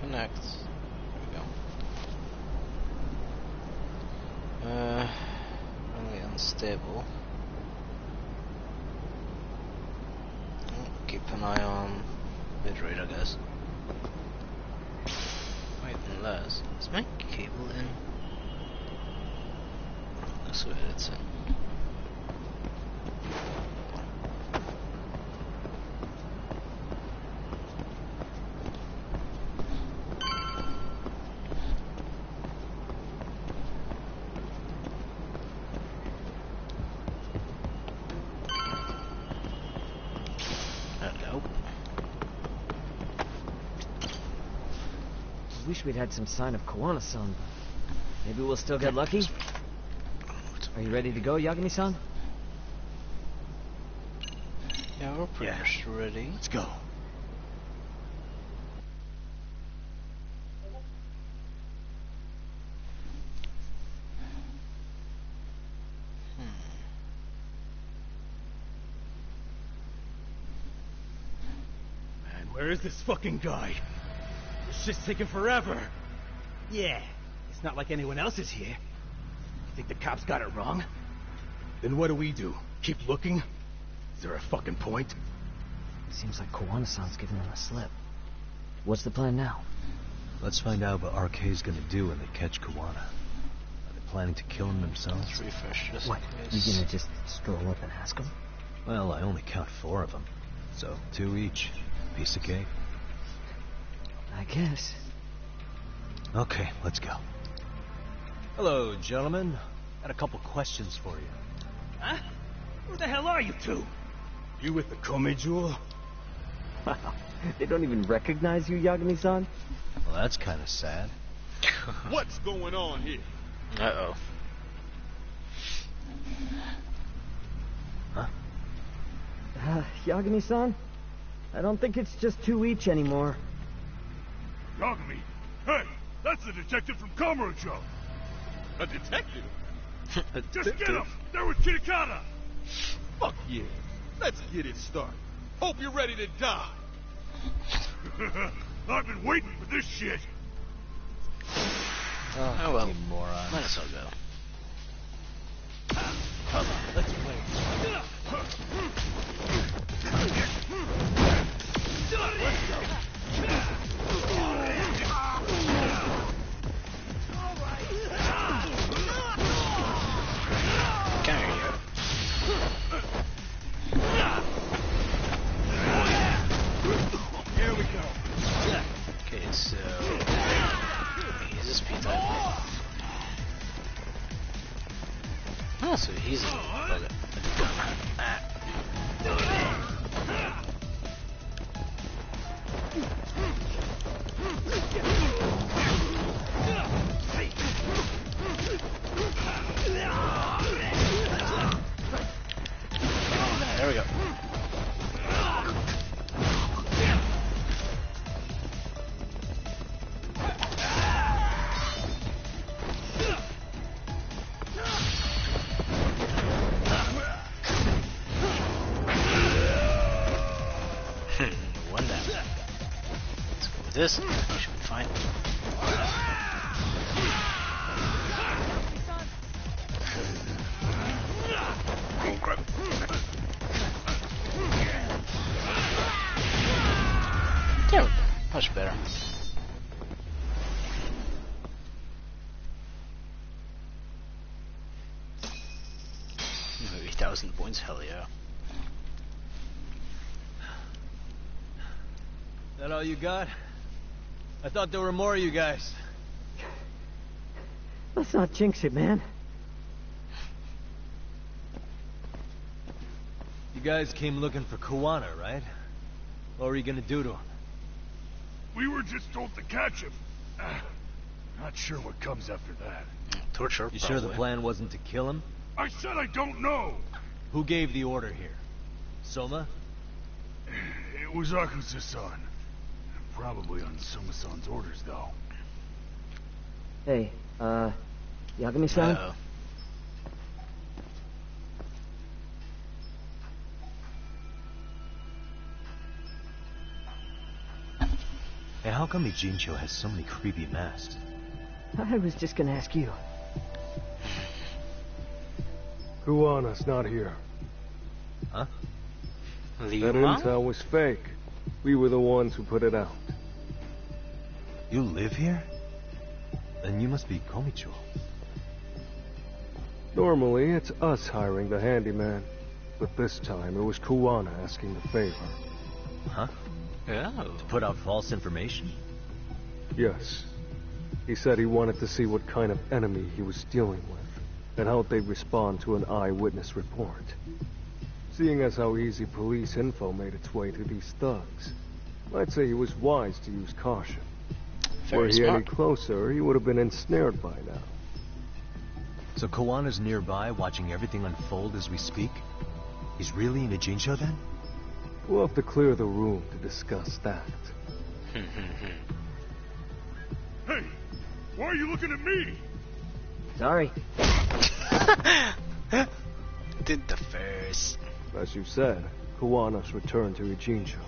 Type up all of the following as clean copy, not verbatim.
Connect. There we go. Really unstable. Keep an eye on bitrate, I guess. Wait, unless is my cable in? I swear it's in. Wish we'd had some sign of Koana-san. Maybe we'll still get lucky? Are you ready to go, Yagami-san? Yeah, we're pretty much ready. Let's go. Man, where is this fucking guy? This shit's taking forever. Yeah, it's not like anyone else is here. You think the cops got it wrong? Then what do? Keep looking? Is there a fucking point? Seems like Koana-san's giving him a slip. What's the plan now? Let's find out what RK's gonna do when they catch Koana. Are they planning to kill him themselves? Let's refresh just What, in you case. gonna just stroll up and ask him? Well, I only count 4 of them. So, 2 each. Piece of cake. I guess. Okay, let's go. Hello, gentlemen. Got a couple questions for you. Huh? Who the hell are you two? You with the Kome Jewel? Wow, they don't even recognize you, Yagami-san? Well, that's kind of sad. What's going on here? Uh-oh. Huh? Yagami-san? I don't think it's just 2 each anymore. Yagami! Hey! That's the detective from Kamurocho! A detective? Just get him! They're with Kitakata! Fuck yeah! Let's get it started. Hope you're ready to die! I've been waiting for this shit! Oh well. You moron. Might as well go. Come on, let's play. Come here, you. Here we go. Okay, so he's a speed type. Oh, so he's a bugger. There we go. One down. Let's go with this. Should be fine. Oh crap. There we go. Much better. Maybe 1,000 points, hell yeah. That all you got? I thought there were more of you guys. Let's not jinx it, man. You guys came looking for Koana, right? What were you gonna do to him? We were just told to catch him. Not sure what comes after that. Torture, You sure the plan wasn't to kill him? I said I don't know! Who gave the order here? Soma? It was Akusa-san. Probably on Soma-san's orders, though. Hey, Yagami-san? Uh-oh. Hey, how come Ijincho has so many creepy masks? I was just gonna ask you. Kuwana's not here. Huh? Liu That Mang? intel was fake. We were the ones who put it out. You live here? Then you must be Komicho. Normally, it's us hiring the handyman. But this time, it was Kuwana asking the favor. Huh? Yeah. To put out false information? Yes. He said he wanted to see what kind of enemy he was dealing with, and how they'd respond to an eyewitness report. Seeing as how easy police info made its way to these thugs, I'd say he was wise to use caution. Were he any closer, he would have been ensnared by now. So Kawana's nearby, watching everything unfold as we speak? He's really in Ijincho then? We'll have to clear the room to discuss that. Hey, why are you looking at me? Sorry. Did the first. As you said, Kuwana's returned to Ijincho.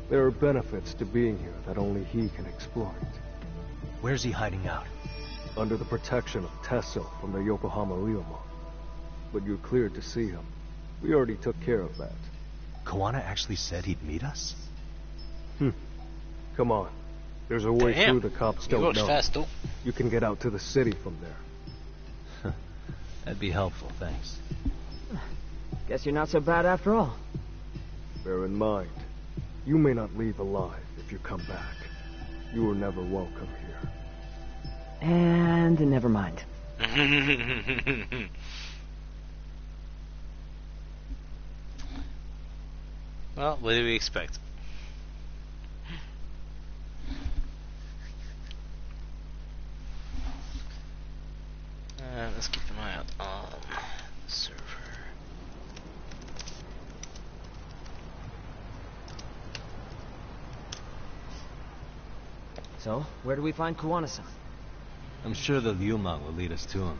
There are benefits to being here that only he can exploit. Where's he hiding out? Under the protection of Tesso from the Yokohama Ryoma. But you're cleared to see him. We already took care of that. Kawana actually said he'd meet us? Come on. There's a way Damn. through the cops He don't works know. fast, though. You can get out to the city from there. That'd be helpful, thanks. Guess you're not so bad after all. Bear in mind, you may not leave alive if you come back. You were never welcome here. And never mind. Well, what do we expect? Let's keep an eye out on the server. So, where do we find Kuwana-san? I'm sure the Liumang will lead us to him.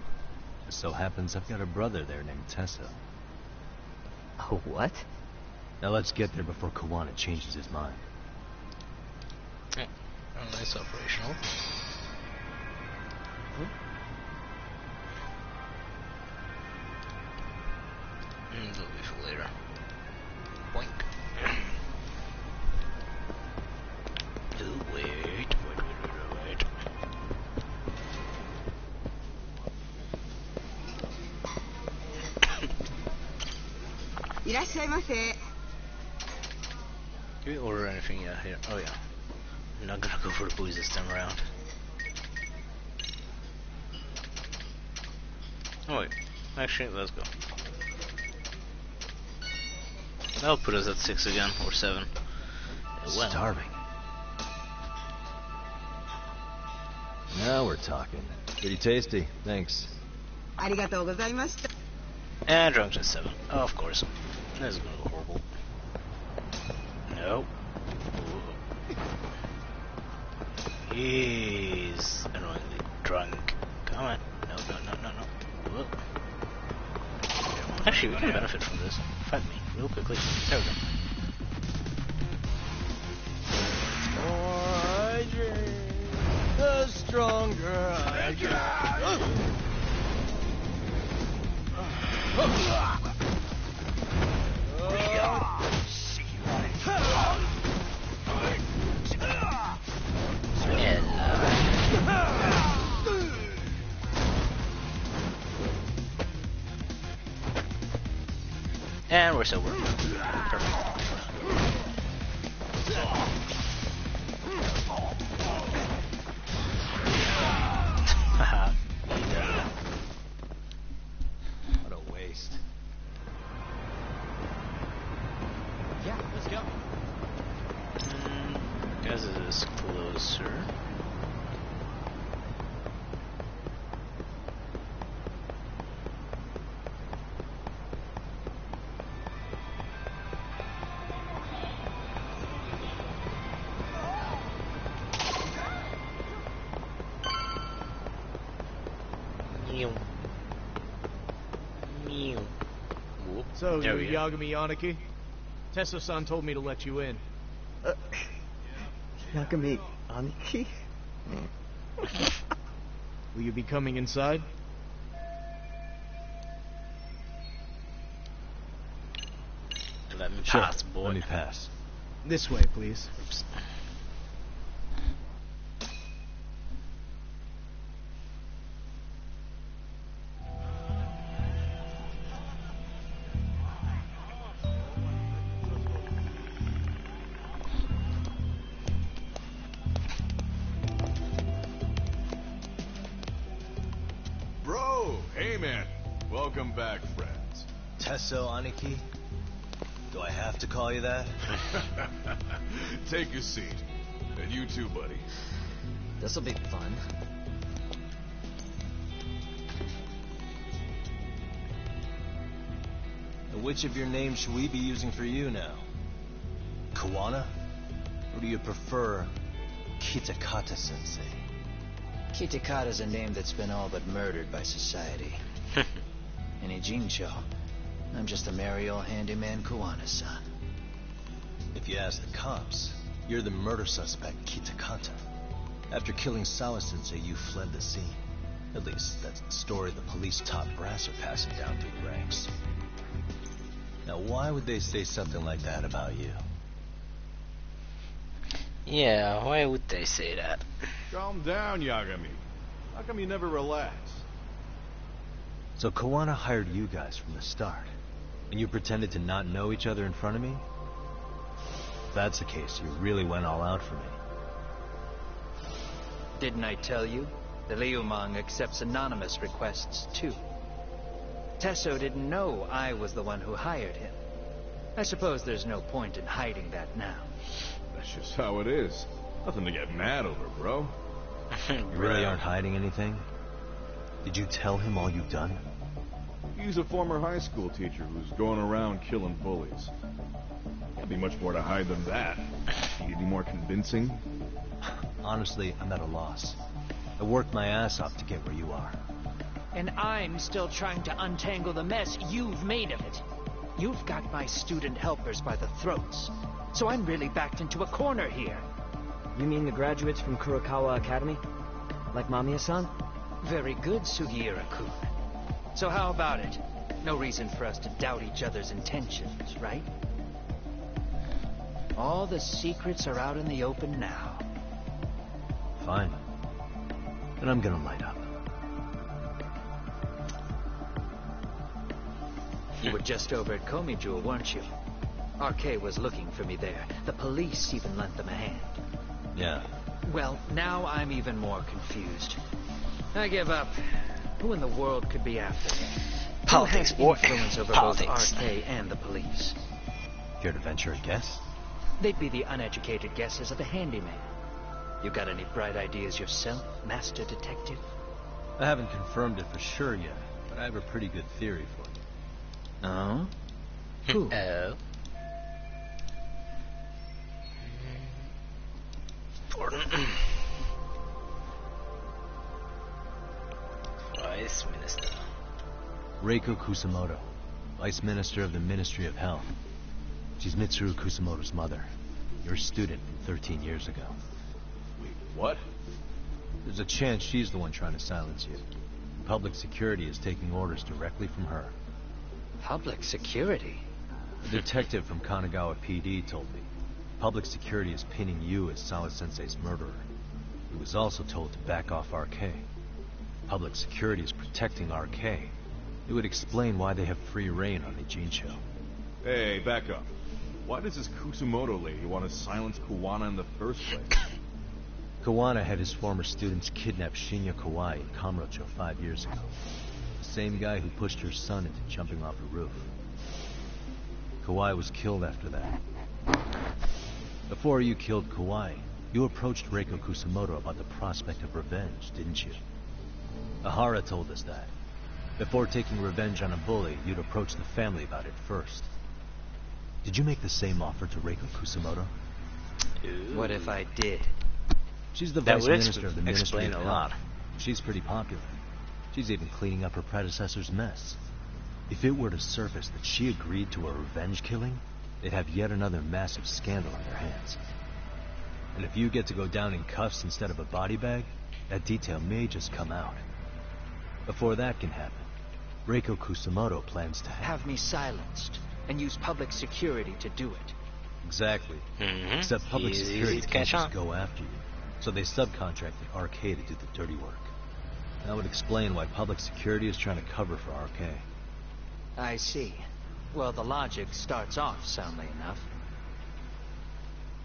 Just so happens I've got a brother there named Tessa. Oh, what? Now let's get there before Kawana changes his mind. Yeah, nice operational. That'll be for later. Boink. Oh, wait. いらっしゃいませ。 Did we order anything yet here? Oh yeah. I'm not gonna go for the booze this time around. Oh wait. Actually, let's go. That'll put us at 6 again, or 7. Well. Starving. Now we're talking. Pretty tasty, thanks. ありがとうございました。 And drunk to 7. Oh, of course. This is gonna go horrible. No. He's annoyingly drunk. Come on. No. Whoa. Actually, we can benefit from this. Fight me, real quickly. There we go. More I drink, the stronger I get. And we're sober. Perfect. What a waste. Yeah, let's go. Guess it is closer. So, There you're we go. Yagami Yaniki? Tesso-san told me to let you in. Nakami, Aniki? Will you be coming inside? Let me Sure. pass, boy. Let me pass. This way, please. Oops. Bro, hey man. Welcome back, friends. Tesso Aniki? Do I have to call you that? Take a seat. And you too, buddy. This'll be fun. Which of your names should we be using for you now? Kawana? Or do you prefer Kitakata-sensei? Kitakata's a name that's been all but murdered by society. In Ijincho, I'm just a merry old handyman Kawana-san. If you ask the cops, you're the murder suspect, Kitakata. After killing Sawa-sensei, you fled the scene. At least, that's the story the police top brass are passing down through the ranks. Now, why would they say something like that about you? Yeah, why would they say that? Calm down, Yagami. How come you never relax? So Kawana hired you guys from the start, and you pretended to not know each other in front of me? If that's the case, you really went all out for me. Didn't I tell you? The Liumang accepts anonymous requests, too. Tesso didn't know I was the one who hired him. I suppose there's no point in hiding that now. That's just how it is. Nothing to get mad over, bro. You really aren't hiding anything? Did you tell him all you've done? He's a former high school teacher who's going around killing bullies. Can't be much more to hide than that. Need any more convincing? Honestly, I'm at a loss. I worked my ass off to get where you are. And I'm still trying to untangle the mess you've made of it. You've got my student helpers by the throats. So I'm really backed into a corner here. You mean the graduates from Kurokawa Academy? Like Mamiya-san? Very good, Sugiura-kun. So how about it? No reason for us to doubt each other's intentions, right? All the secrets are out in the open now. Fine. Then I'm gonna light up. You were just over at Komijul, weren't you? RK was looking for me there. The police even lent them a hand. Yeah. Well, now I'm even more confused. I give up. Who in the world could be after me? Politics, Who boy. has influence over Politics. both RK and the police? Care to venture a guess? They'd be the uneducated guesses of the handyman. You got any bright ideas yourself, Master Detective? I haven't confirmed it for sure yet, but I have a pretty good theory for you. Oh? Who? Oh. Important. Vice Minister. Reiko Kusamoto, Vice Minister of the Ministry of Health. She's Mitsuru Kusamoto's mother, your student from 13 years ago. Wait, what? There's a chance she's the one trying to silence you. Public security is taking orders directly from her. Public security? A detective from Kanagawa PD told me. Public security is pinning you as Sawa-sensei's murderer. He was also told to back off RK. Public security is protecting RK. It would explain why they have free reign on Ijincho. Hey, back up. Why does this Kusumoto lady want to silence Kawana in the first place? Kawana had his former students kidnap Shinya Kawai in Kamurocho 5 years ago. The same guy who pushed her son into jumping off a roof. Kawai was killed after that. Before you killed Kawai, you approached Reiko Kusamoto about the prospect of revenge, didn't you? Ahara told us that. Before taking revenge on a bully, you'd approach the family about it first. Did you make the same offer to Reiko Kusamoto? What if I did? She's the That vice would minister of the Ministry explain of a Health. lot. She's pretty popular. She's even cleaning up her predecessor's mess. If it were to surface that she agreed to a revenge killing, they'd have yet another massive scandal on their hands. And And if you get to go down in cuffs instead of a body bag, that detail may just come out. Before that can happen, Reiko Kusamoto plans to Have me silenced and use public security to do it. Exactly. Mm-hmm. Except public Easy security to can't catch just on. go after you. So they subcontracted RK to do the dirty work. That would explain why public security is trying to cover for RK. I see. Well, the logic starts off soundly enough.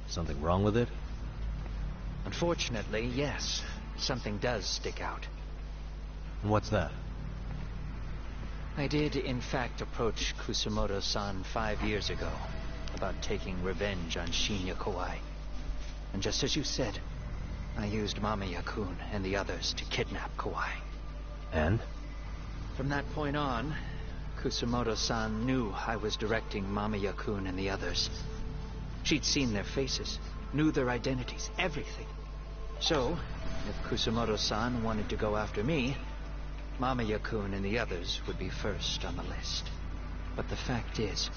Something wrong with it? Unfortunately, yes. Something does stick out. And what's that? I did, in fact, approach Kusamoto-san 5 years ago about taking revenge on Shinya Kawai. And just as you said, I used Mamiya-kun and the others to kidnap Kawai. And? From that point on, Kusamoto-san knew I was directing Mamiya-kun and the others. She'd seen their faces, knew their identities, everything. So, if Kusamoto-san wanted to go after me, Mamiya-kun and the others would be first on the list. But the fact is,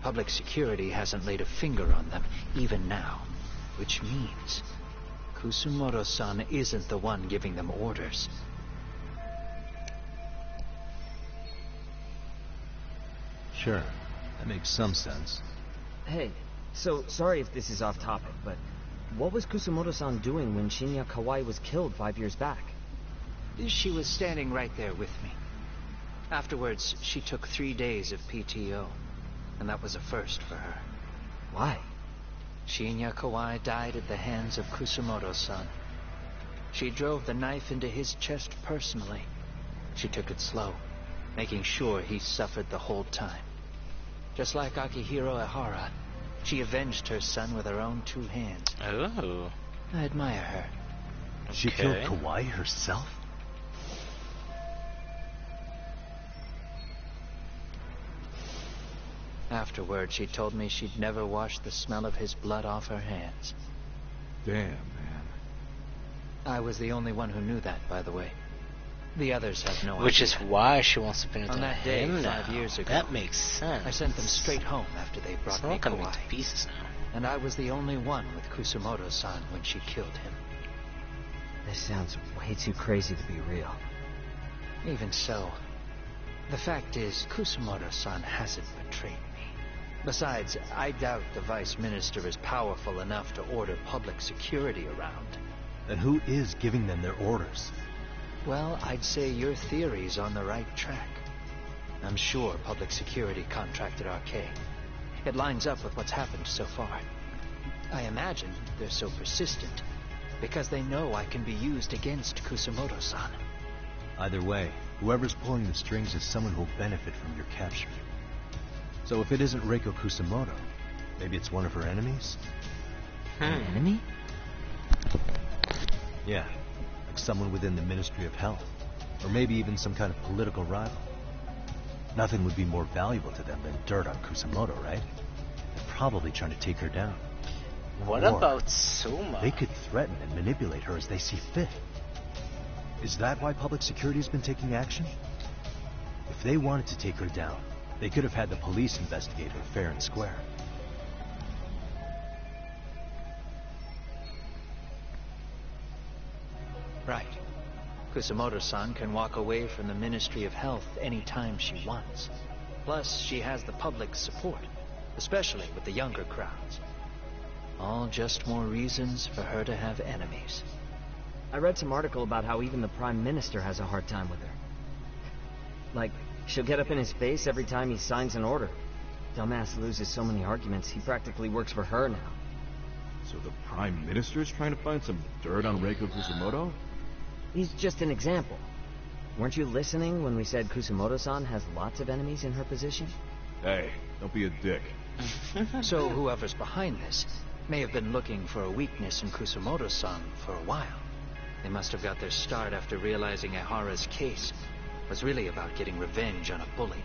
public security hasn't laid a finger on them, even now. Which means, Kusamoto-san isn't the one giving them orders. Sure, that makes some sense. Hey, so sorry if this is off topic, but what was Kusamoto-san doing when Shinya Kawai was killed 5 years back? She was standing right there with me. Afterwards, she took 3 days of PTO, and that was a first for her. Why? Shinya Kawai died at the hands of Kusamoto-san. She drove the knife into his chest personally. She took it slow, making sure he suffered the whole time. Just like Akihiro Ehara, she avenged her son with her own 2 hands. Oh. I admire her. She killed Kawai herself? Afterward, she told me she'd never wash the smell of his blood off her hands. Damn, man. I was the only one who knew that, by the way. The others have no idea. Which is why she wants to pin it On on that day, him 5 now. years ago, That makes sense. I sent them straight home after they brought It's me all coming Kawai. to pieces now. And I was the only one with Kusamoto-san when she killed him. This sounds way too crazy to be real. Even so, the fact is, Kusamoto-san hasn't betrayed me. Besides, I doubt the Vice Minister is powerful enough to order public security around. Then who is giving them their orders? Well, I'd say your theory's on the right track. I'm sure public security contracted RK. It lines up with what's happened so far. I imagine they're so persistent because they know I can be used against Kusamoto-san. Either way, whoever's pulling the strings is someone who'll benefit from your capture. So if it isn't Reiko Kusamoto, maybe it's one of her enemies? An enemy? Yeah, like someone within the Ministry of Health. Or maybe even some kind of political rival. Nothing would be more valuable to them than dirt on Kusamoto, right? They're probably trying to take her down. What Or about Soma? they could threaten and manipulate her as they see fit. Is that why public security has been taking action? If they wanted to take her down, they could have had the police investigate her fair and square. Right. Kusamoto-san can walk away from the Ministry of Health any time she wants. Plus, she has the public's support, especially with the younger crowds. All just more reasons for her to have enemies. I read some article about how even the Prime Minister has a hard time with her. Like, she'll get up in his face every time he signs an order. Dumbass loses so many arguments, he practically works for her now. So the Prime Minister's trying to find some dirt on Reiko Kusamoto? He's just an example. Weren't you listening when we said Kusamoto-san has lots of enemies in her position? Hey, don't be a dick. So whoever's behind this may have been looking for a weakness in Kusamoto-san for a while. They must have got their start after realizing Ehara's case was really about getting revenge on a bully.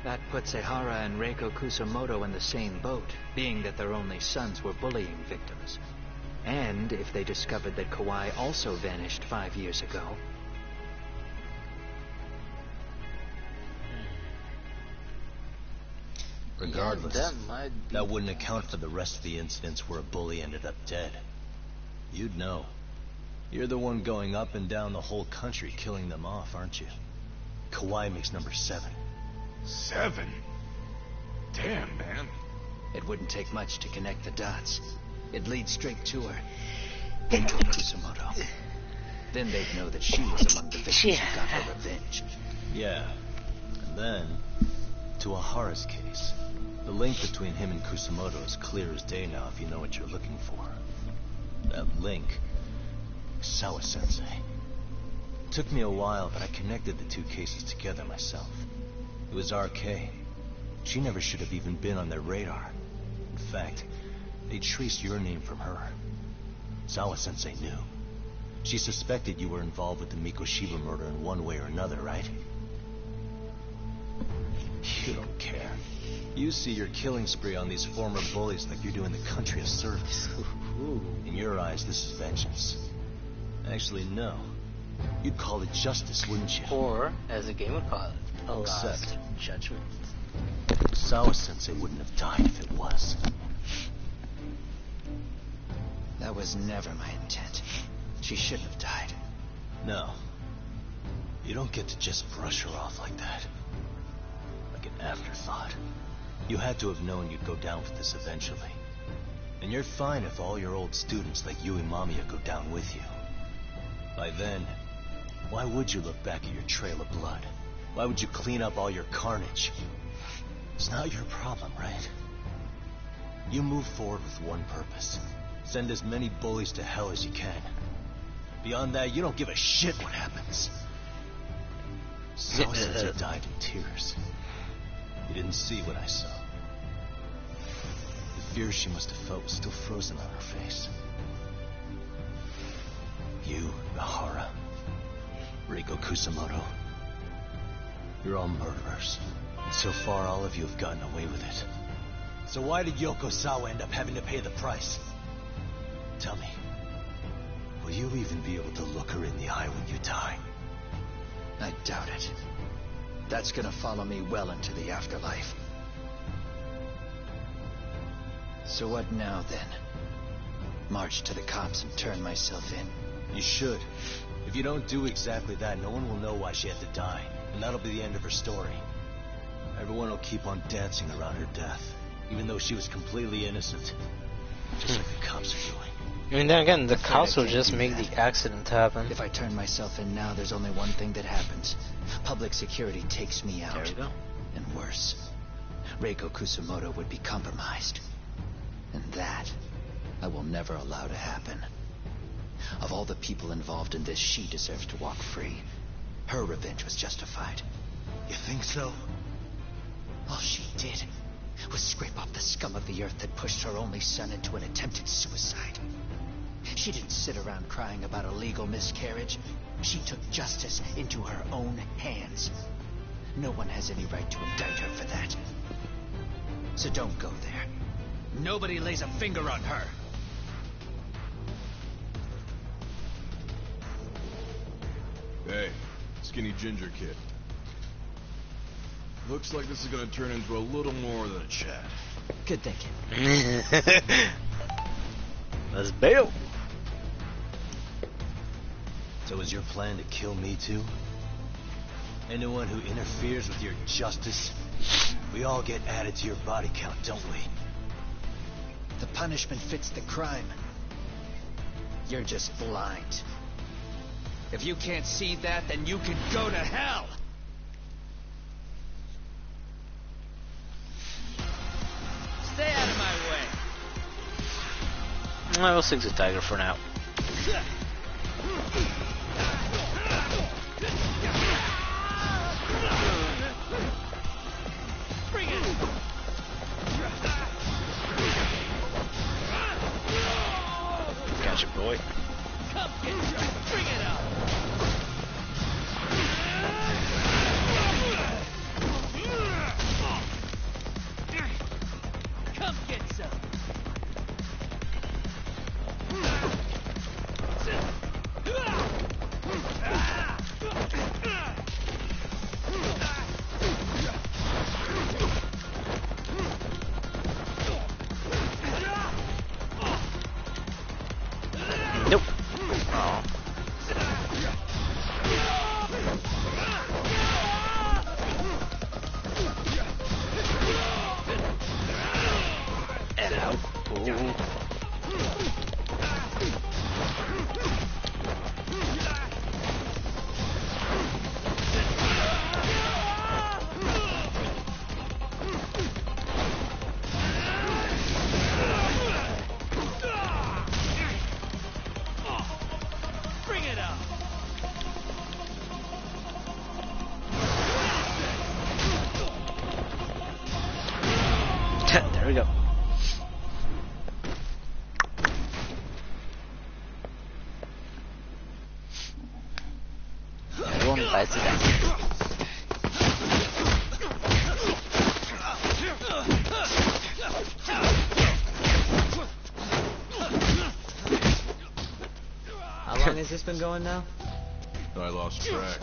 That puts Ehara and Reiko Kusamoto in the same boat, being that their only sons were bullying victims. And if they discovered that Kawai also vanished 5 years ago... Regardless, that might be... that wouldn't account for the rest of the incidents where a bully ended up dead. You'd know. You're the one going up and down the whole country killing them off, aren't you? Kawai makes number 7. 7? Damn, man. It wouldn't take much to connect the dots. It'd lead straight to her. Then to Kusumoto. Then they'd know that she was among the victims who got her revenge. Yeah. And then, to Ahara's case. The link between him and Kusumoto is clear as day now if you know what you're looking for. That link... Sawa-sensei. Took me a while, but I connected the two cases together myself. It was RK. She never should have even been on their radar. In fact, they traced your name from her. Sawa-sensei knew. She suspected you were involved with the Mikoshiba murder in one way or another, right? You don't care. You see your killing spree on these former bullies like you're doing the country a service. In your eyes, this is vengeance. Actually, no. You'd call it justice, wouldn't you? Or, as the game would call it, a last Except judgment. Sawa-sensei wouldn't have died if it was. That was never my intent. She shouldn't have died. No. You don't get to just brush her off like that. Like an afterthought. You had to have known you'd go down with this eventually. And you're fine if all your old students like Yui Mamiya go down with you. By then, why would you look back at your trail of blood? Why would you clean up all your carnage? It's not your problem, right? You move forward with one purpose. Send as many bullies to hell as you can. Beyond that, you don't give a shit what happens. Sawa-sensei died in tears. You didn't see what I saw. The fear she must have felt was still frozen on her face. You, Ahara, Reiko Kusumoto, you're all murderers. And so far, all of you have gotten away with it. So why did Yoko Sawa end up having to pay the price? Tell me, will you even be able to look her in the eye when you die? I doubt it. That's gonna follow me well into the afterlife. So what now, then? March to the cops and turn myself in? You should. If you don't do exactly that, no one will know why she had to die. And that'll be the end of her story. Everyone will keep on dancing around her death, even though she was completely innocent. Just like the cops are doing. I mean, then again, the cops will just make the accident happen. If I turn myself in now, there's only one thing that happens. Public security takes me out. There you go. And worse, Reiko Kusumoto would be compromised. And that, I will never allow to happen. Of all the people involved in this, she deserves to walk free. Her revenge was justified. You think so? All she did was scrape off the scum of the earth that pushed her only son into an attempted suicide. She didn't sit around crying about a legal miscarriage. She took justice into her own hands. No one has any right to indict her for that. So don't go there. Nobody lays a finger on her. Hey, skinny ginger kid. Looks like this is gonna turn into a little more than a chat. Good thinking. Let's bail. So is your plan to kill me too? Anyone who interferes with your justice, we all get added to your body count, don't we? The punishment fits the crime. You're just blind. If you can't see that, then you can go to hell! Stay out of my way! We'll stick to Tiger for now. Bring it! Gotcha, boy. Come get you! Bring it up! Come get some! we go. Everyone buys it down. How long has this been going now? I lost track.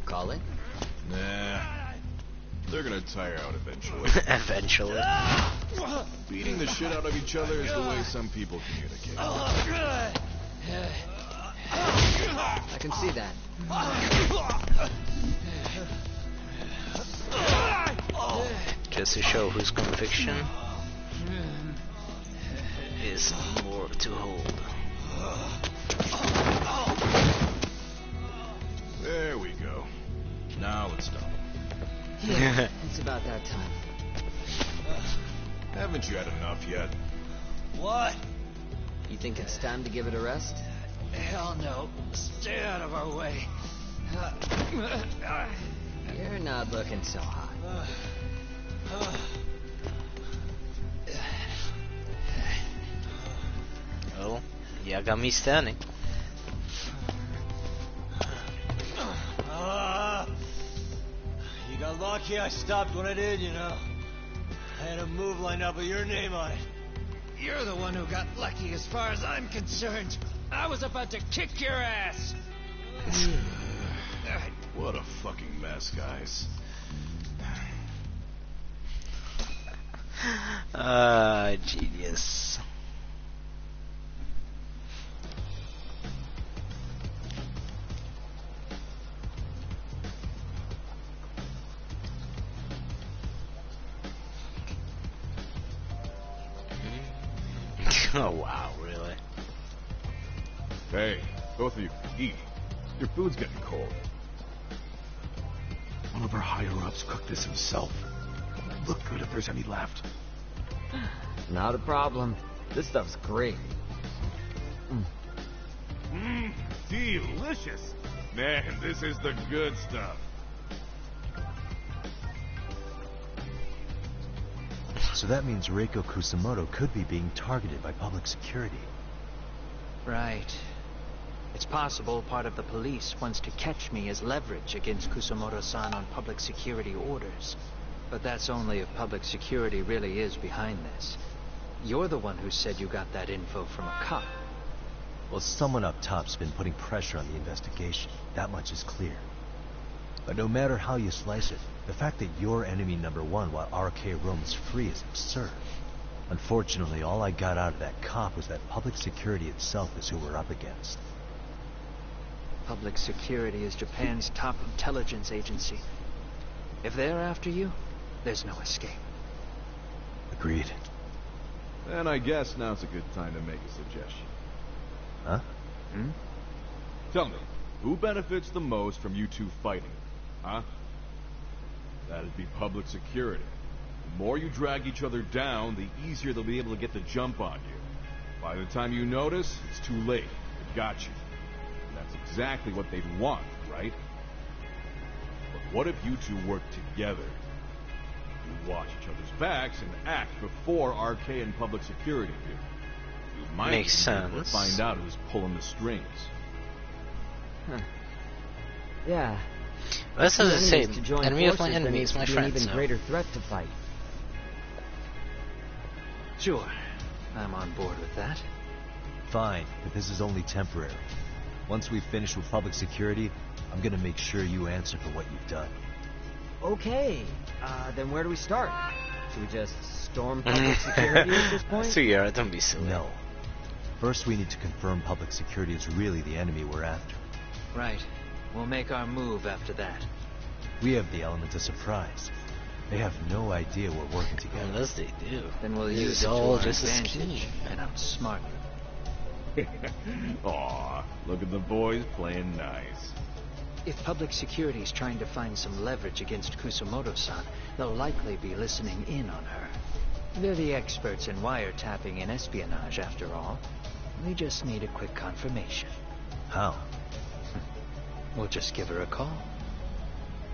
Call it? Nah. They're gonna tire out eventually. Eventually. Beating the shit out of each other is the way some people communicate. I can see that. Just to show whose conviction is more to hold. There we go. Now let's stop. Yeah, it's about that time. Haven't you had enough yet? What? You think it's time to give it a rest? Hell no. Stay out of our way. You're not looking so hot. Oh, yeah, got me standing. You got lucky I stopped when I did, you know. I had a move lined up with your name on it. You're the one who got lucky as far as I'm concerned. I was about to kick your ass. What a fucking mess, guys. Genius. Oh wow, really? Hey, both of you, eat. Your food's getting cold. One of our higher-ups cooked this himself. Look good if there's any left. Not a problem. This stuff's great. Delicious. Man, this is the good stuff. So that means Reiko Kusamoto could be being targeted by public security. Right. It's possible part of the police wants to catch me as leverage against Kusamoto-san on public security orders. But that's only if public security really is behind this. You're the one who said you got that info from a cop. Well, someone up top's been putting pressure on the investigation. That much is clear. But no matter how you slice it, the fact that you're enemy number one while RK roams free is absurd. Unfortunately, all I got out of that cop was that public security itself is who we're up against. Public security is Japan's top intelligence agency. If they're after you, there's no escape. Agreed. Then I guess now's a good time to make a suggestion. Huh? Tell me, who benefits the most from you two fighting? Huh? That'd be public security. The more you drag each other down, the easier they'll be able to get the jump on you. By the time you notice, it's too late. They got you. And that's exactly what they'd want, right? But what if you two work together? You watch each other's backs and act before RK and public security do. You might Makes be able to sense. find out who's pulling the strings. Huh. Yeah. That's Two what I say. enemies to join Enemy of my forces, then enemy it's is my be friend. An even So. greater threat to fight. Sure. I'm on board with that. Fine, but this is only temporary. Once we finish with public security, I'm gonna make sure you answer for what you've done. Okay. Then where do we start? Should we just storm public security at this point? So yeah, don't be silly. No. First, we need to confirm public security is really the enemy we're after. Right. We'll make our move after that. We have the element of surprise. They have no idea we're working together. Unless they do. Then we'll It's use it to all our just a advantage scheme. and outsmart them. Aw, look at the boys playing nice. If public security is trying to find some leverage against Kusamoto-san, they'll likely be listening in on her. They're the experts in wiretapping and espionage, after all. We just need a quick confirmation. How? We'll just give her a call.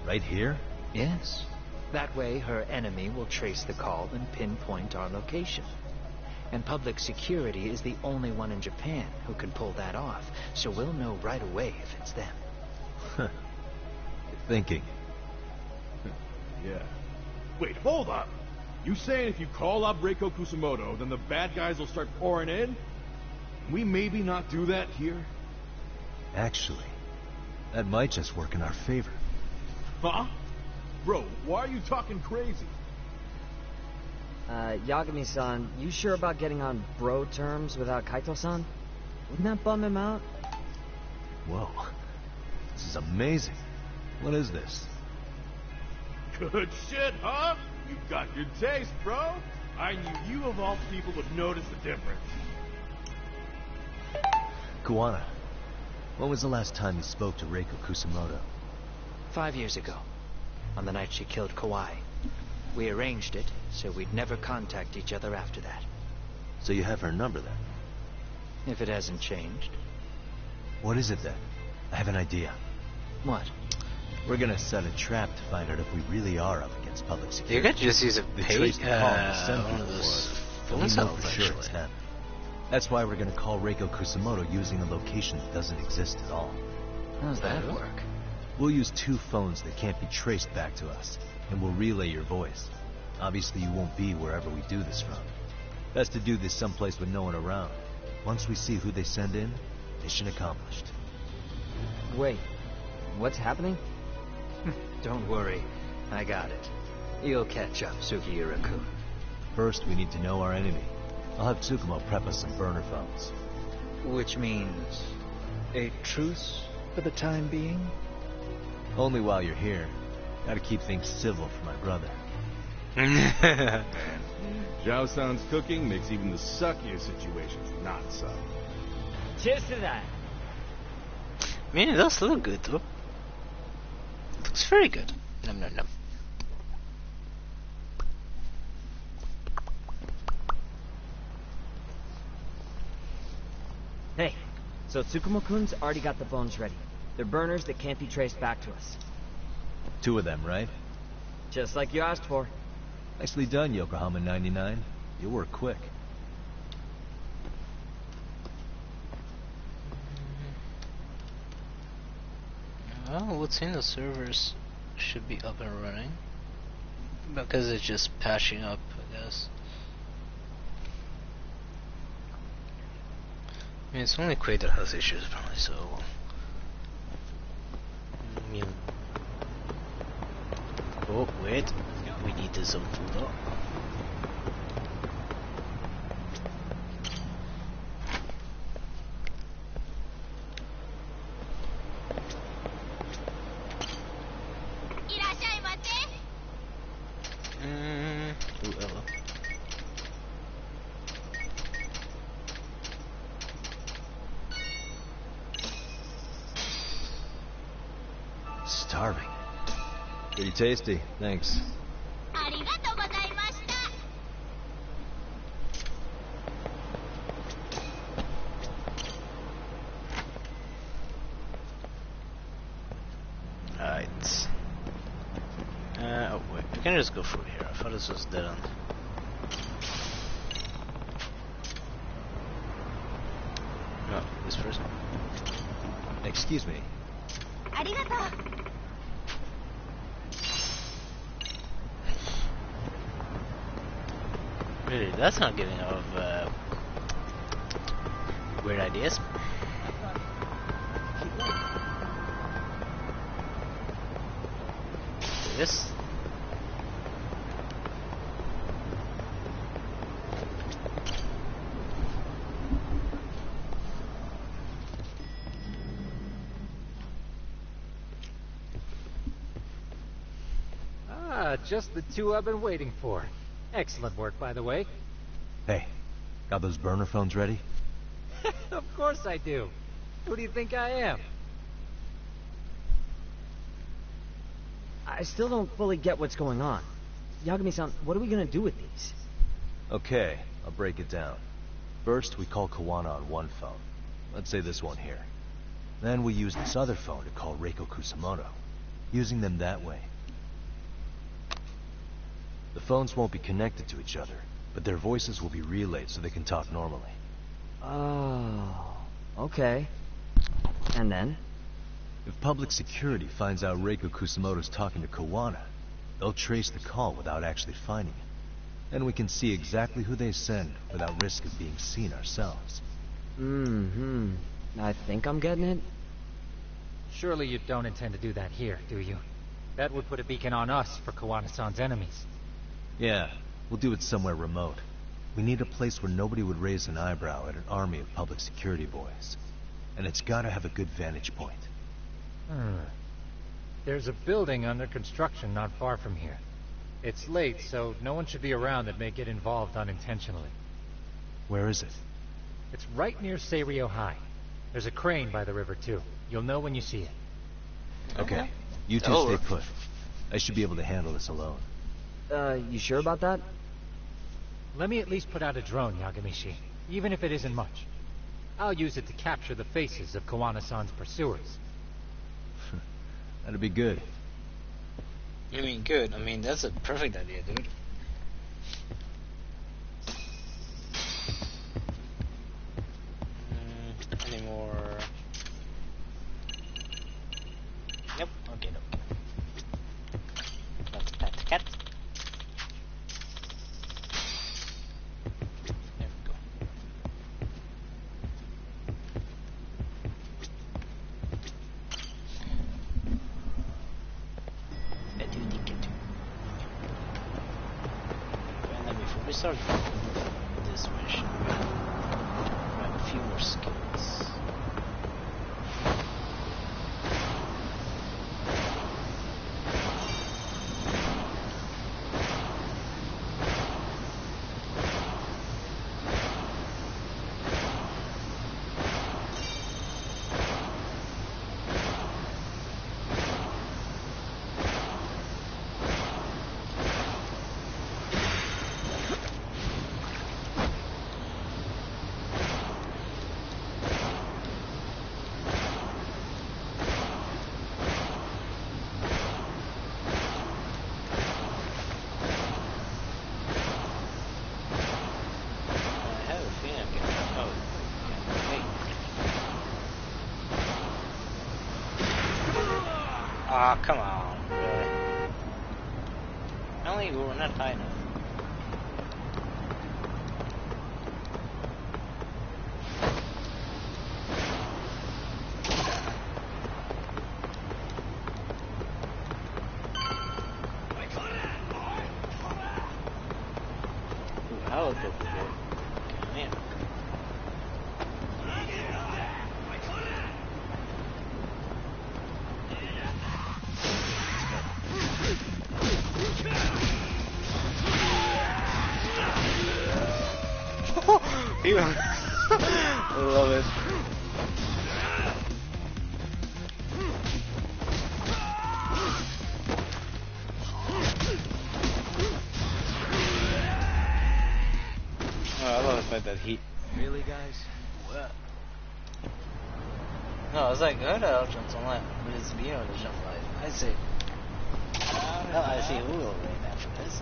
Right here? Yes. That way, her enemy will trace the call and pinpoint our location. And public security is the only one in Japan who can pull that off, so we'll know right away if it's them. You're thinking. Yeah. Wait, hold up! You saying if you call up Reiko Kusamoto, then the bad guys will start pouring in? We maybe not do that here? Actually, that might just work in our favor. Huh? Bro, why are you talking crazy? Yagami-san, you sure about getting on bro terms without Kaito-san? Wouldn't that bum him out? Whoa. This is amazing. What is this? Good shit, huh? You got good taste, bro. I knew you of all people would notice the difference. Kuwana, when was the last time you spoke to Reiko Kusamoto? 5 years ago, on the night she killed Kawai. We arranged it, so we'd never contact each other after that. So you have her number then? If it hasn't changed. What is it then? I have an idea. What? We're gonna set a trap to find out if we really are up against public security. You could just use a They page, trace the call and send one people of those for it, but phone we know cells, for sure it's actually. them. That's why we're gonna call Reiko Kusamoto using a location that doesn't exist at all. How's that work? We'll use 2 phones that can't be traced back to us, and we'll relay your voice. Obviously you won't be wherever we do this from. Best to do this someplace with no one around. Once we see who they send in, mission accomplished. Wait, what's happening? Don't worry, I got it. You'll catch up, Sugiura-kun. First, we need to know our enemy. I'll have Tsukumo prep us some burner phones. Which means a truce for the time being? Only while you're here. Gotta keep things civil for my brother. Zhao-san's cooking makes even the suckiest situations not suck. Cheers to that. I mean, it does look good, though. It looks very good. Nom nom nom. Hey, so Tsukumo-kun's already got the phones ready. They're burners that can't be traced back to us. 2 of them, right? Just like you asked for. Nicely done, Yokohama 99. You work quick. Well, what's in the servers should be up and running. Because it's just patching up, I guess. I mean, it's only Quake that has issues, apparently, so... I mean... Oh, wait. We need some food up. Ooh, hello. Starving. Pretty tasty, thanks. Alright. Oh wait, we can just go through here. I thought this was dead end. No, this first. Excuse me. Really, that's not giving off weird ideas. This. Ah, just the 2 I've been waiting for. Excellent work, by the way. Hey, got those burner phones ready? Of course I do. Who do you think I am? I still don't fully get what's going on. Yagami-san, what are we gonna do with these? Okay, I'll break it down. First, we call Kawana on one phone. Let's say this one here. Then we use this other phone to call Reiko Kusamoto. Using them that way. The phones won't be connected to each other, but their voices will be relayed so they can talk normally. Oh, okay. And then? If public security finds out Reiko Kusamoto's talking to Kawana, they'll trace the call without actually finding it. Then we can see exactly who they send without risk of being seen ourselves. I think I'm getting it. Surely you don't intend to do that here, do you? That would put a beacon on us for Kawana-san's enemies. Yeah, we'll do it somewhere remote. We need a place where nobody would raise an eyebrow at an army of public security boys. And it's gotta have a good vantage point. There's a building under construction not far from here. It's late, so no one should be around that may get involved unintentionally. Where is it? It's right near Seirio High. There's a crane by the river, too. You'll know when you see it. Okay. You two stay put. I should be able to handle this alone. You sure about that? Let me at least put out a drone, Yagamishi, even if it isn't much. I'll use it to capture the faces of Kawana-san's pursuers. That'd be good. You mean good? I mean, that's a perfect idea, dude. Any more? Nope. Okay, nope. Let's pet the cat. There we go. And then before we start this mission, grab a few more skills. Ah, come on, really? Only we're not high enough. Ooh, that was good. Come in. I love it. Oh, I love the fact that he. Really, guys? What? No, it's like good out jumps online, but it's beyond the jump light. I say. No, I see who will win after this.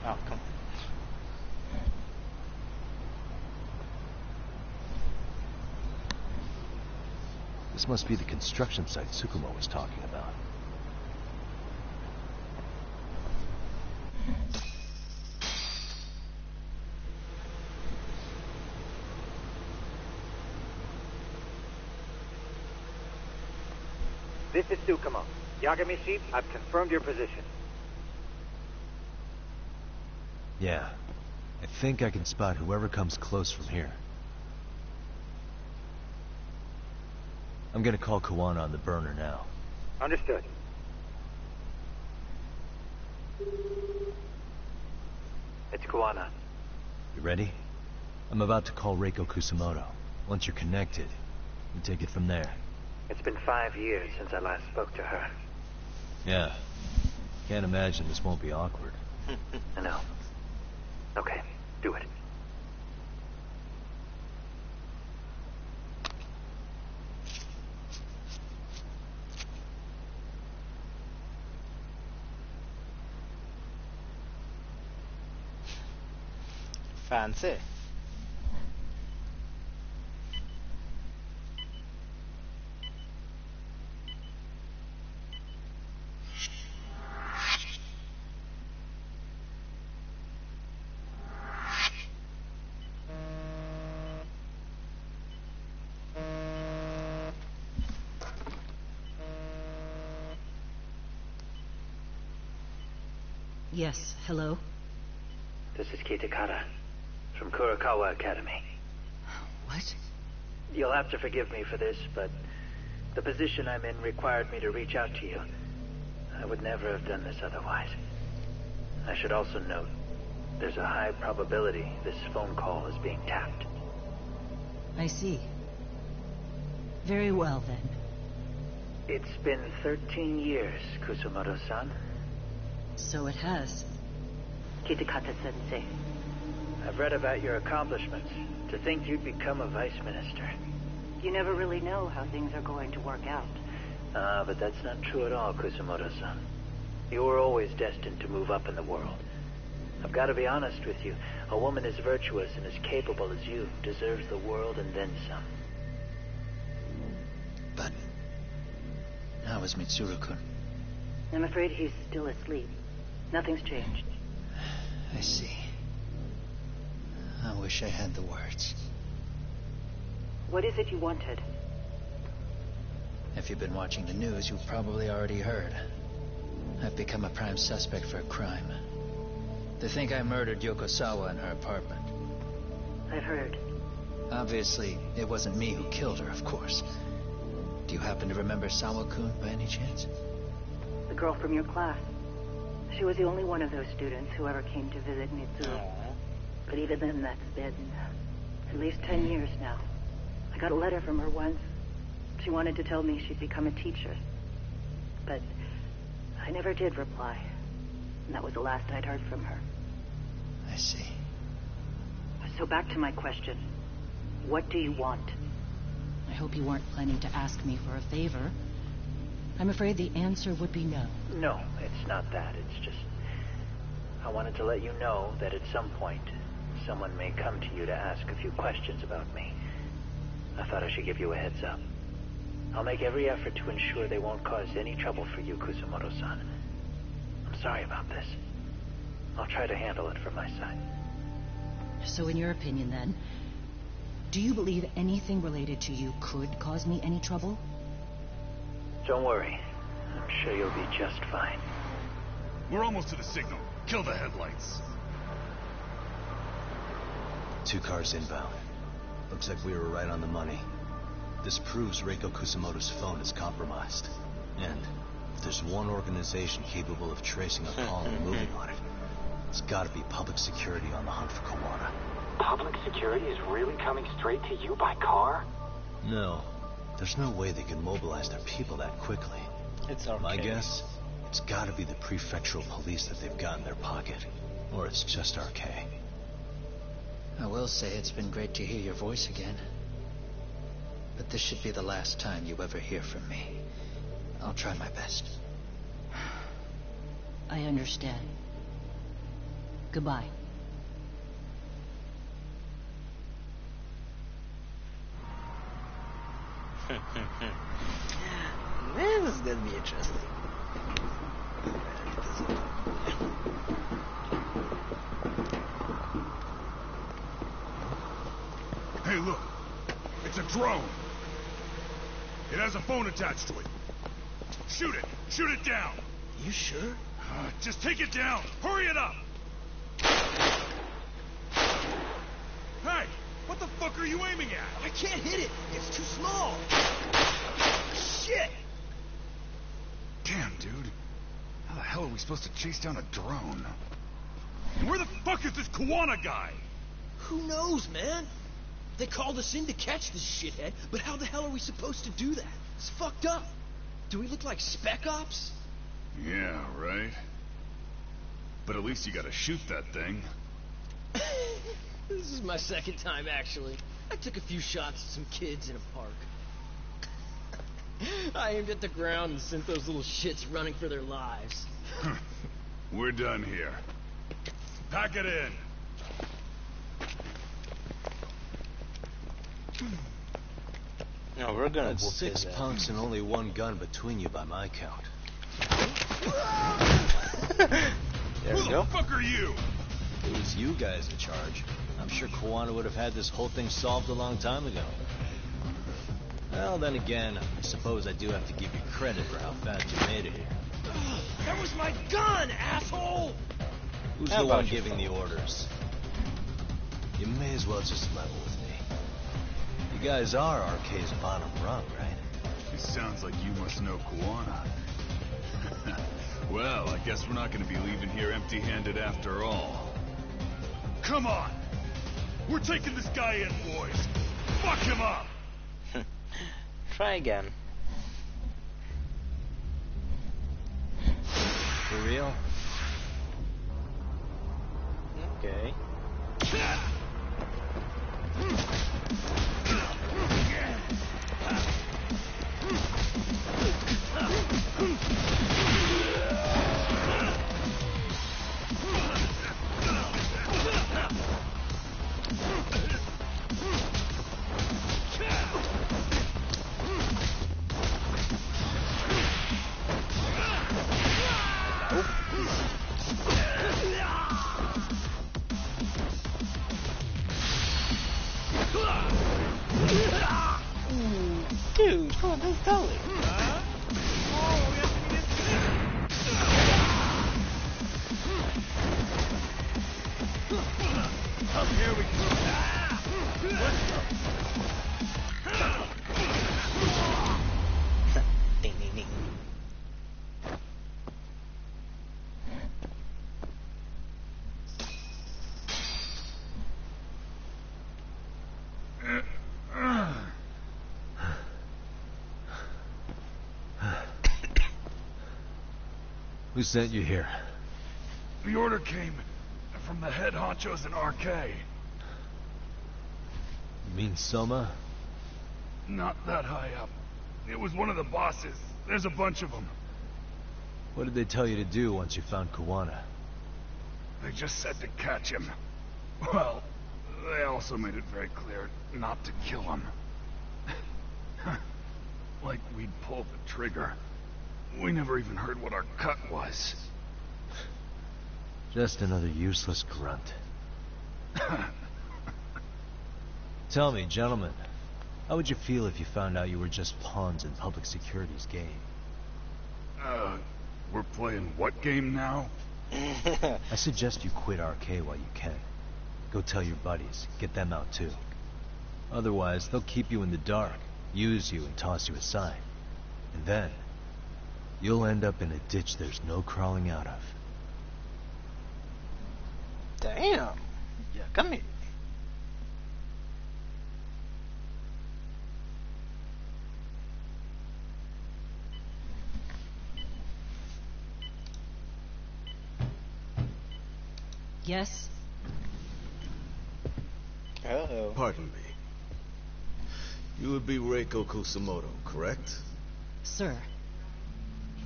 Oh, come on. This must be the construction site Tsukumo was talking about. This is Tsukumo. Yagamishi, I've confirmed your position. Yeah. I think I can spot whoever comes close from here. I'm gonna call Kawana on the burner now. Understood. It's Kawana. You ready? I'm about to call Reiko Kusamoto. Once you're connected, you take it from there. It's been 5 years since I last spoke to her. Yeah. Can't imagine this won't be awkward. I know. Okay, do it. Fancy. Yes, hello? This is Kitakata, from Kurakawa Academy. What? You'll have to forgive me for this, but the position I'm in required me to reach out to you. I would never have done this otherwise. I should also note, there's a high probability this phone call is being tapped. I see. Very well, then. It's been 13 years, Kusumoto-san. So it has. Kitakata-sensei. I've read about your accomplishments. To think you'd become a vice minister. You never really know how things are going to work out. But that's not true at all, Kusumoto-san. You were always destined to move up in the world. I've got to be honest with you. A woman as virtuous and as capable as you deserves the world and then some. But how is Mitsuru-kun? I'm afraid he's still asleep. Nothing's changed. I see. I wish I had the words. What is it you wanted? If you've been watching the news, you've probably already heard. I've become a prime suspect for a crime. They think I murdered Yokosawa in her apartment. I've heard. Obviously, it wasn't me who killed her, of course. Do you happen to remember Sawa-kun by any chance? The girl from your class. She was the only one of those students who ever came to visit Mitsuru. But even then, that's been at least 10 years now. I got a letter from her once. She wanted to tell me she'd become a teacher. But I never did reply. And that was the last I'd heard from her. I see. So back to my question. What do you want? I hope you weren't planning to ask me for a favor. I'm afraid the answer would be no. No, it's not that. It's just... I wanted to let you know that at some point, someone may come to you to ask a few questions about me. I thought I should give you a heads up. I'll make every effort to ensure they won't cause any trouble for you, Kusumoto-san. I'm sorry about this. I'll try to handle it from my side. So in your opinion, then, do you believe anything related to you could cause me any trouble? Don't worry. I'm sure you'll be just fine. We're almost to the signal. Kill the headlights. 2 cars inbound. Looks like we were right on the money. This proves Reiko Kusamoto's phone is compromised. And if there's one organization capable of tracing a call and moving on it, it's gotta be public security on the hunt for Kawana. Public security is really coming straight to you by car? No. There's no way they can mobilize their people that quickly. It's okay. My guess, it's gotta be the prefectural police that they've got in their pocket. Or it's just RK. I will say it's been great to hear your voice again. But this should be the last time you ever hear from me. I'll try my best. I understand. Goodbye. Man, this is gonna be interesting. Hey, look. It's a drone. It has a phone attached to it. Shoot it. Shoot it down. You sure? Just take it down. Hurry it up. can't hit it. It's too small. Shit! Damn, dude. How the hell are we supposed to chase down a drone? And where the fuck is this Kuwana guy? Who knows, man? They called us in to catch this shithead, but how the hell are we supposed to do that? It's fucked up. Do we look like spec ops? Yeah, right. But at least you gotta shoot that thing. This is my second time, actually. I took a few shots at some kids in a park. I aimed at the ground and sent those little shits running for their lives. We're done here. Pack it in. No, we're gonna Well, whoop 6 his ass. punks and only 1 gun between you by my count. There we Who go. the fuck are you? If it was you guys in charge, I'm sure Kuwana would have had this whole thing solved a long time ago. Well, then again, I suppose I do have to give you credit for how fast you made it here. That was my gun, asshole! Who's How the about one you, giving Phil? the orders? You may as well just level with me. You guys are RK's bottom rung, right? It sounds like you must know Kuwana. Well, I guess we're not gonna be leaving here empty-handed after all. Come on! We're taking this guy in, boys! Fuck him up! Try again. For real? Okay. Dude, come on, don't tell it. Here we go. Ding, ding, ding. Who sent you here? The order came from the head honchos in RK. You mean Soma? Not that high up. It was one of the bosses. There's a bunch of them. What did they tell you to do once you found Kuwana? They just said to catch him. Well, they also made it very clear not to kill him. Like we'd pull the trigger. We never even heard what our cut was. Just another useless grunt. Tell me, gentlemen, how would you feel if you found out you were just pawns in public security's game? We're playing what game now? I suggest you quit RK while you can. Go tell your buddies, get them out too. Otherwise, they'll keep you in the dark, use you and toss you aside. And then, you'll end up in a ditch there's no crawling out of. Damn. Yeah, come here. Yes? Uh-oh. Pardon me. You would be Reiko Kusamoto, correct? Sir,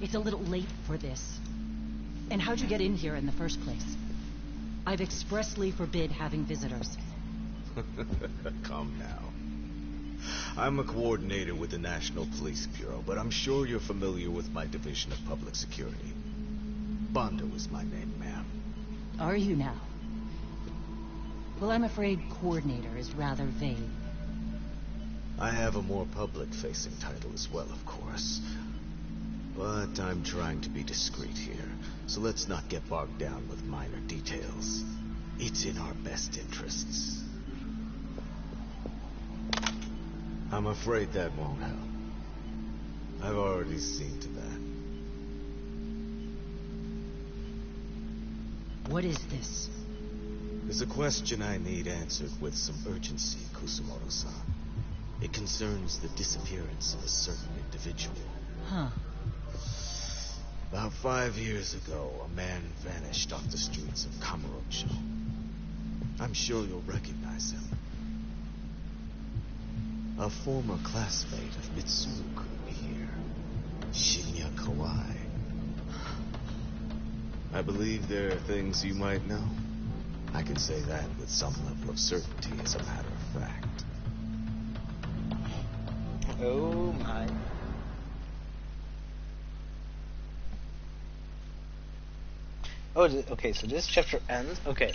it's a little late for this. And how'd you get in here in the first place? I've expressly forbid having visitors. Calm now. I'm a coordinator with the National Police Bureau, but I'm sure you're familiar with my Division of Public Security. Bondo is my name, ma'am. Are you now? Well, I'm afraid coordinator is rather vague. I have a more public-facing title as well, of course. But I'm trying to be discreet here, so let's not get bogged down with minor details. It's in our best interests. I'm afraid that won't help. I've already seen to that. What is this? There's a question I need answered with some urgency, Kusumoto-san. It concerns the disappearance of a certain individual. Huh. About 5 years ago, a man vanished off the streets of Kamurocho. I'm sure you'll recognize him. A former classmate of Mitsuru here, Shinya Kawai. I believe there are things you might know. I can say that with some level of certainty as a matter of fact. Oh my. Oh, okay, so this chapter ends. Okay.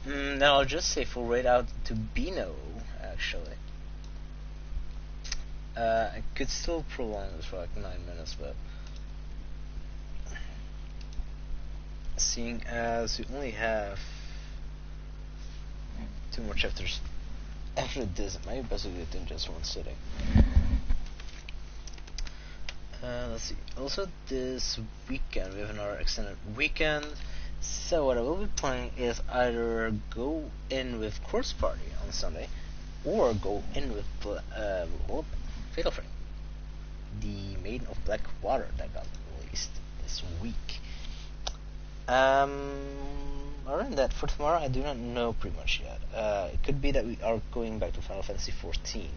Now I'll just say full right out to Bino, actually. I could still prolong this for like 9 minutes, but seeing as we only have 2 more chapters after this, it might be best to do it in just one sitting. Let's see. Also, this weekend we have another extended weekend. So what I will be playing is either go in with Corpse Party on Sunday, or go in with Fatal Frame, the Maiden of Black Water that got released this week. Other than that, for tomorrow I do not know pretty much yet. It could be that we are going back to Final Fantasy XIV.